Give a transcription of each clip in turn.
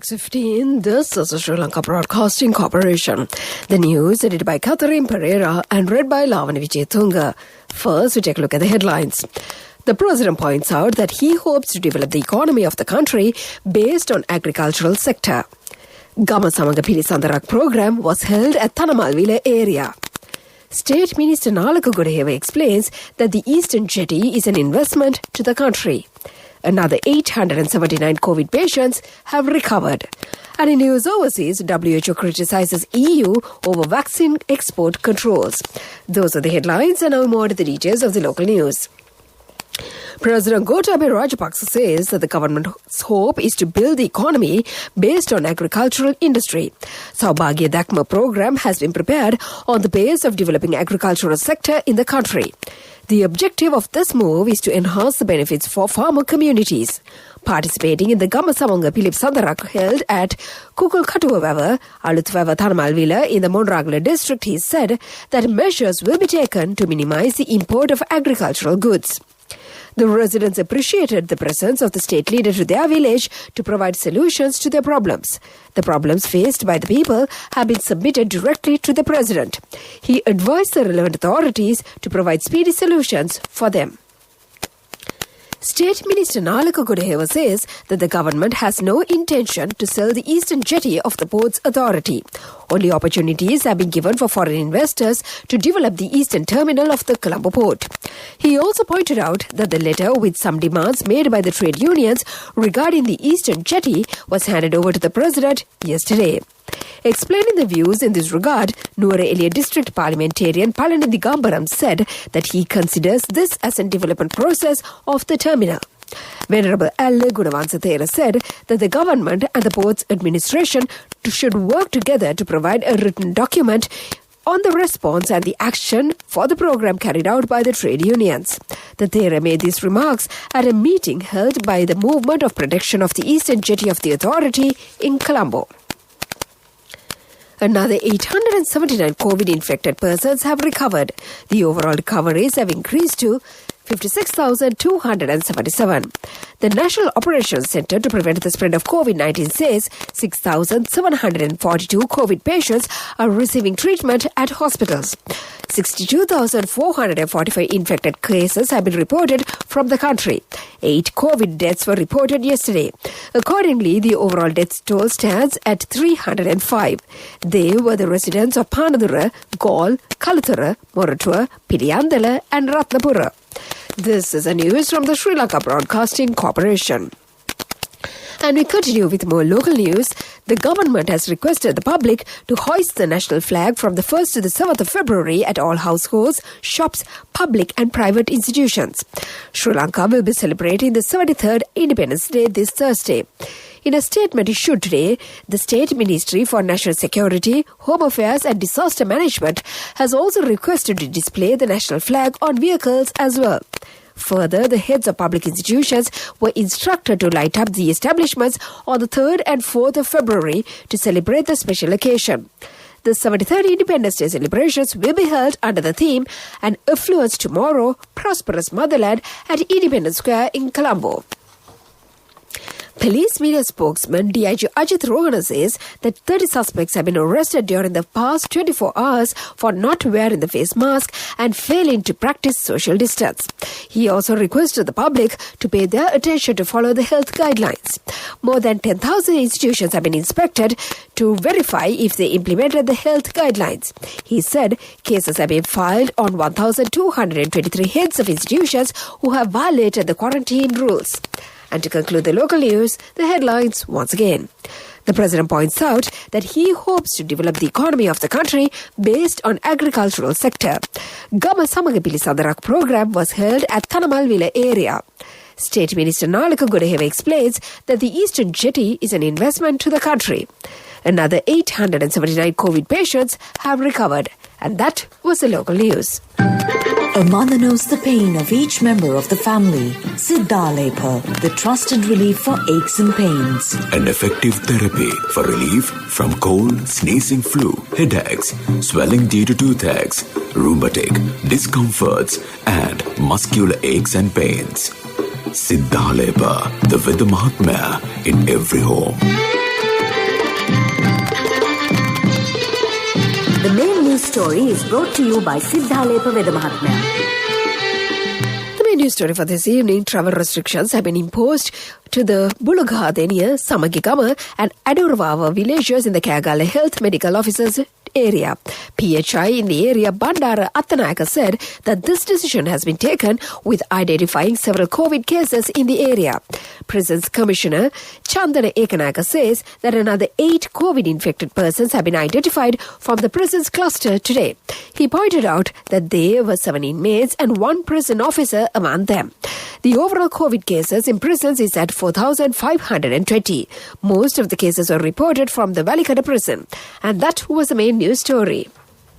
6:15. This is the Sri Lanka Broadcasting Corporation. The news edited by Catherine Pereira and read by Lavani Vijayatunga. First, we take a look at the headlines. The president points out that he hopes to develop the economy of the country based on agricultural sector. Gama Samanga Pilisandarak program was held at Thanamalwila area. State Minister Nalaka Gudeheva explains that the Eastern Jetty is an investment to the country. Another 879 COVID patients have recovered. And in news overseas, WHO criticizes EU over vaccine export controls. Those are the headlines, and now more to the details of the local news. President Gotabaya Rajapaksa says that the government's hope is to build the economy based on agricultural industry. Saubhagya Dakma program has been prepared on the base of developing agricultural sector in the country. The objective of this move is to enhance the benefits for farmer communities. Participating in the Gamasamanga Pilip Sandarak held at Kukulkatuwava, Alutwava Thanamalwila in the Monragala district, he said that measures will be taken to minimize the import of agricultural goods. The residents appreciated the presence of the state leader to their village to provide solutions to their problems. The problems faced by the people have been submitted directly to the president. He advised the relevant authorities to provide speedy solutions for them. State Minister Nalaka Gudeheva says that the government has no intention to sell the Eastern Jetty of the Ports Authority. Only opportunities have been given for foreign investors to develop the eastern terminal of the Colombo port. He also pointed out that the letter with some demands made by the trade unions regarding the Eastern Jetty was handed over to the president yesterday. Explaining the views in this regard, Nuwara Eliya district parliamentarian Palanidhi Gambaram said that he considers this as a development process of the terminal. Venerable L. Gunawansathera said that the government and the port's administration should work together to provide a written document on the response and the action for the program carried out by the trade unions. The Thera made these remarks at a meeting held by the Movement of Protection of the Eastern Jetty of the Authority in Colombo. Another 879 COVID-infected persons have recovered. The overall recoveries have increased to 56,277. The National Operations Center to Prevent the Spread of COVID-19 says 6,742 COVID patients are receiving treatment at hospitals. 62,445 infected cases have been reported from the country. 8 COVID deaths were reported yesterday. Accordingly, the overall death toll stands at 305. They were the residents of Panadura, Gaul, Kalathura, Moratua, Pidiyandala and Ratnapura. This is the news from the Sri Lanka Broadcasting Corporation. And we continue with more local news. The government has requested the public to hoist the national flag from the 1st to the 7th of February at all households, shops, public and private institutions. Sri Lanka will be celebrating the 73rd Independence Day this Thursday. In a statement issued today, the State Ministry for National Security, Home Affairs and Disaster Management has also requested to display the national flag on vehicles as well. Further, the heads of public institutions were instructed to light up the establishments on the 3rd and 4th of February to celebrate the special occasion. The 73rd Independence Day celebrations will be held under the theme "An Affluence Tomorrow, Prosperous Motherland" at Independence Square in Colombo. Police media spokesman DIG Ajit Rohana says that 30 suspects have been arrested during the past 24 hours for not wearing the face mask and failing to practice social distance. He also requested the public to pay their attention to follow the health guidelines. More than 10,000 institutions have been inspected to verify if they implemented the health guidelines. He said cases have been filed on 1,223 heads of institutions who have violated the quarantine rules. And to conclude the local news, the headlines once again. The president points out that he hopes to develop the economy of the country based on agricultural sector. Gama Samagapili Sandarak program was held at Thanamalwila area. State Minister Nalaka Gudeheva explains that the Eastern Jetty is an investment to the country. Another 879 COVID patients have recovered. And that was the local news. A mother knows the pain of each member of the family. Siddhalepa, the trusted relief for aches and pains. An effective therapy for relief from cold, sneezing, flu, headaches, swelling due to toothaches, rheumatic, discomforts, and muscular aches and pains. Siddhalepa, the Vidya Mahatmya in every home. The main news story is brought to you by Siddhalepa Vedamahatmya. The main news story for this evening: travel restrictions have been imposed to the Bulugha-Deniya, Samagigama and Adurvava villages in the Kagala Health Medical Officers area. PHI in the area, Bandara Attanayaka, said that this decision has been taken with identifying several COVID cases in the area. Prisons Commissioner Chandana Ekanayaka says that another 8 COVID-infected persons have been identified from the prisons cluster today. He pointed out that there were 7 inmates and 1 prison officer among them. The overall COVID cases in prisons is at 4,520. Most of the cases were reported from the Valikada prison. And that was the main news story.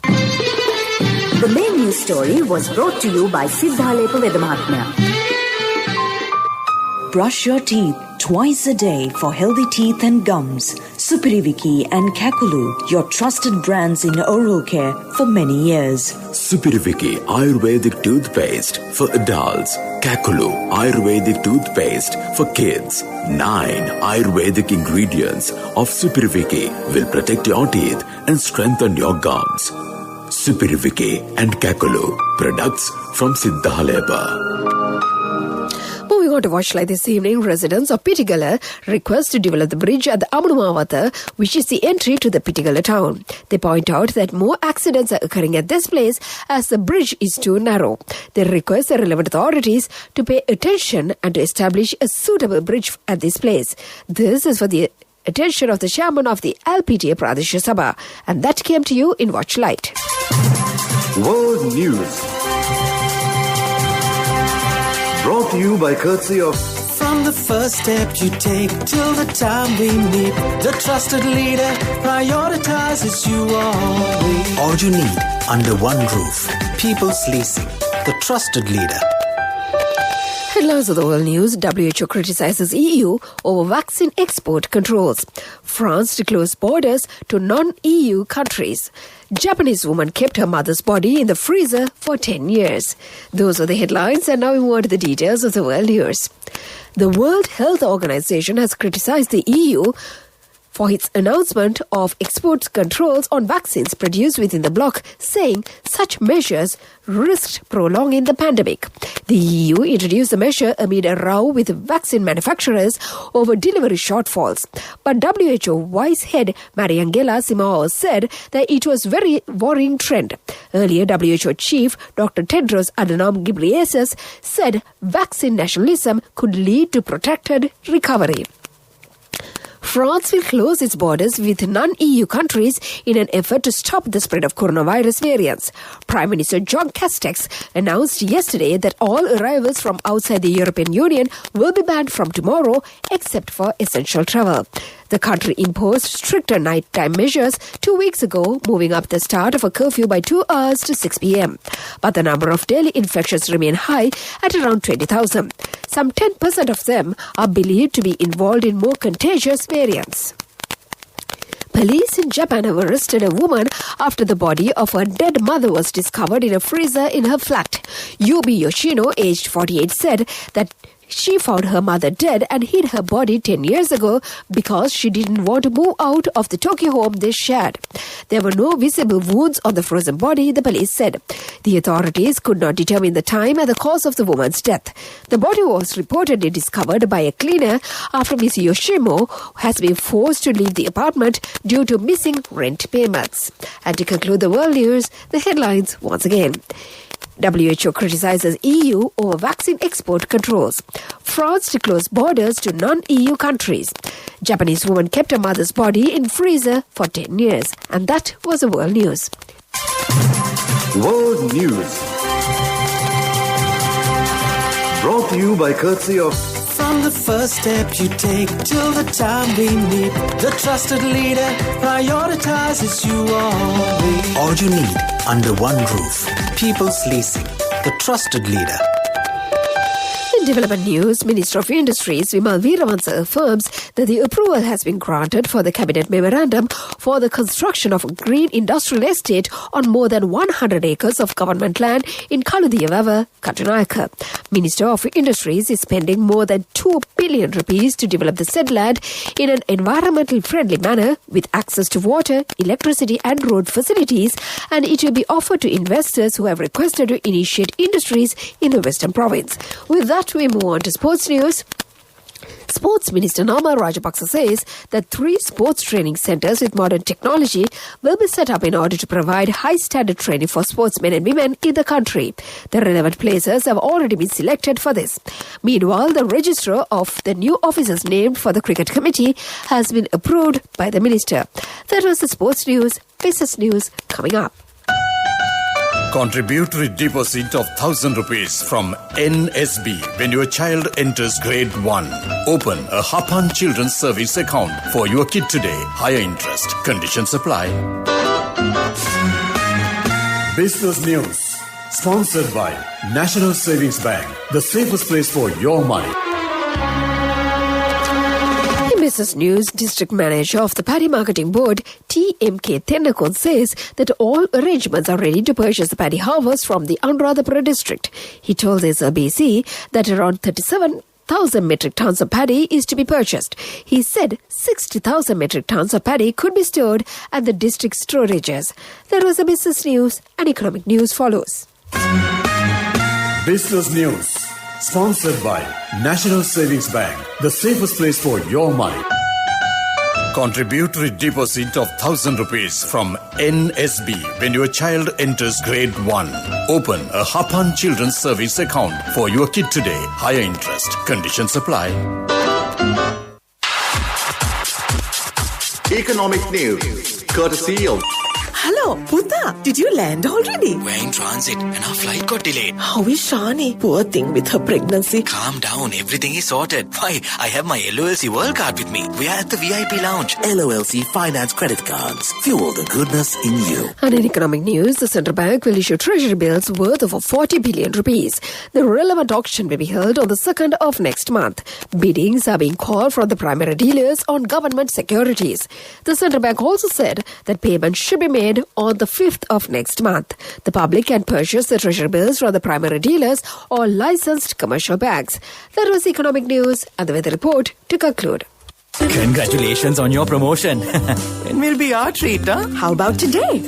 The main news story was brought to you by Siddhalepa Vedamahatmya. Brush your teeth twice a day for healthy teeth and gums. Supiriviki and Kakulu, your trusted brands in oral care for many years. Supiriviki Ayurvedic toothpaste for adults. Kakulu Ayurvedic toothpaste for kids. 9 Ayurvedic ingredients of Supiriviki will protect your teeth and strengthen your gums. Supiriviki and Kakulu, products from Siddhalepa. Moving on to Watchlight this evening, residents of Pittigala request to develop the bridge at the Amunumavata, which is the entry to the Pittigala town. They point out that more accidents are occurring at this place as the bridge is too narrow. They request the relevant authorities to pay attention and to establish a suitable bridge at this place. This is for the attention of the chairman of the LPTA Pradesh Sabha, and that came to you in Watchlight. World News. Brought to you by courtesy of... From the first step you take till the time we meet, the trusted leader prioritizes you always. All you need under one roof. People's Leasing, the trusted leader. Headlines of the world news: WHO criticizes EU over vaccine export controls. France to close borders to non-EU countries. Japanese woman kept her mother's body in the freezer for 10 years. Those are the headlines, and now we move on to the details of the world news. The World Health Organization has criticized the EU for its announcement of export controls on vaccines produced within the bloc, saying such measures risked prolonging the pandemic. The EU introduced the measure amid a row with vaccine manufacturers over delivery shortfalls. But WHO Vice Head Mariangela Simao said that it was a very worrying trend. Earlier, WHO Chief Dr. Tedros Adhanom Ghebreyesus said vaccine nationalism could lead to protracted recovery. France will close its borders with non-EU countries in an effort to stop the spread of coronavirus variants. Prime Minister Jean Castex announced yesterday that all arrivals from outside the European Union will be banned from tomorrow, except for essential travel. The country imposed stricter nighttime measures 2 weeks ago, moving up the start of a curfew by 2 hours to 6 p.m. But the number of daily infections remain high at around 20,000. Some 10% of them are believed to be involved in more contagious variants. Police in Japan have arrested a woman after the body of her dead mother was discovered in a freezer in her flat. Yubi Yoshino, aged 48, said that she found her mother dead and hid her body 10 years ago because she didn't want to move out of the Tokyo home they shared. There were no visible wounds on the frozen body, the police said. The authorities could not determine the time and the cause of the woman's death. The body was reportedly discovered by a cleaner after Ms. Yoshimo has been forced to leave the apartment due to missing rent payments. And to conclude the world news, the headlines once again. WHO criticizes EU over vaccine export controls. France to close borders to non-EU countries. Japanese woman kept her mother's body in freezer for 10 years. And that was the world news. World News. Brought to you by courtesy of... From the first step you take till the time we meet, the trusted leader prioritizes you always. All you need under one roof. People's Leasing, the trusted leader. In In development news, Minister of Industries Vimal Veeravansa affirms that the approval has been granted for the Cabinet Memorandum for the construction of a green industrial estate on more than 100 acres of government land in Kaludiyavava, Katunayaka. Minister of Industries is spending more than 2 billion rupees to develop the said land in an environmental friendly manner with access to water, electricity and road facilities, and it will be offered to investors who have requested to initiate industries in the Western Province. With that, we move on to sports news. Sports Minister Nama Rajapaksa says that 3 sports training centres with modern technology will be set up in order to provide high-standard training for sportsmen and women in the country. The relevant places have already been selected for this. Meanwhile, the register of the new officers named for the Cricket Committee has been approved by the Minister. That was the sports news. Business news coming up. Contributory deposit of 1,000 rupees from NSB when your child enters grade 1. Open a Hapan Children's Service account for your kid today. Higher interest. Conditions apply. Business News. Sponsored by National Savings Bank. The safest place for your money. Business News, District Manager of the Paddy Marketing Board, TMK Tennakon, says that all arrangements are ready to purchase the paddy harvest from the Anuradhapura district. He told the SRBC that around 37,000 metric tons of paddy is to be purchased. He said 60,000 metric tons of paddy could be stored at the district storages. That was the business news, and economic news follows. Business News. Sponsored by National Savings Bank. The safest place for your money. Contributory deposit of 1,000 rupees from NSB when your child enters grade 1. Open a Hapan Children's Service account for your kid today. Higher interest. Conditions apply. Economic News. Courtesy of... Hello, Puta. Did you land already? We're in transit and our flight got delayed. How is Shani? Poor thing with her pregnancy. Calm down, everything is sorted. Why, I have my LOLC World Card with me. We are at the VIP lounge. LOLC Finance Credit Cards. Fuel the goodness in you. And in economic news, the Central Bank will issue treasury bills worth over 40 billion rupees. The relevant auction will be held on the 2nd of next month. Biddings are being called from the primary dealers on government securities. The Central Bank also said that payment should be made on the 5th of next month. The public can purchase the treasury bills from the primary dealers or licensed commercial banks. That was economic news and the weather report to conclude. Congratulations on your promotion. It will be our treat, huh? How about today?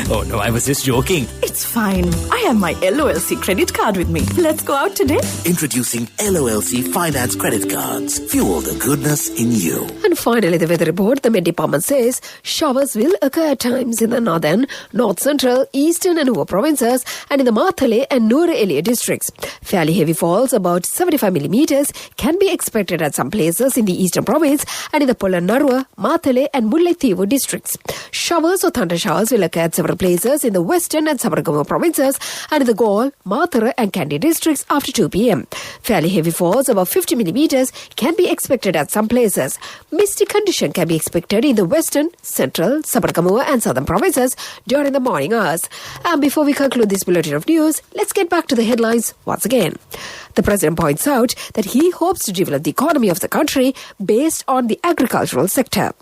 Oh no, I was just joking. It's fine. I have my LOLC credit card with me. Let's go out today. Introducing LOLC Finance Credit Cards. Fuel the goodness in you. And finally, the weather report. The Met Department says showers will occur at times in the northern, north central, eastern and Nuwa provinces and in the Mathale and Noora Elia districts. Fairly heavy falls, about 75 millimeters, can be expected at some places in the eastern province and in the Polonnaruwa, Mathale and Mullaitivu districts. Showers or thunder showers will occur at several places in the western and Sabaragamuwa provinces and in the Galle, Mathura and Kandy districts after 2 p.m. Fairly heavy falls, about 50 millimeters, can be expected at some places. Misty condition can be expected in the western, central, Sabaragamuwa and southern provinces during the morning hours. And before we conclude this bulletin of news, let's get back to the headlines once again. The President points out that he hopes to develop the economy of the country based on the agricultural sector.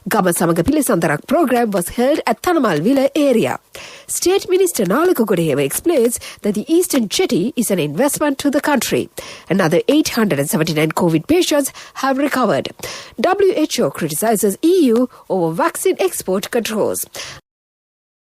Gama Samagapili Sandarak program was held at Thanamalvila area. State Minister Nalaka Godeheva explains that the Eastern Jetty is an investment to the country. Another 879 COVID patients have recovered. WHO criticizes EU over vaccine export controls.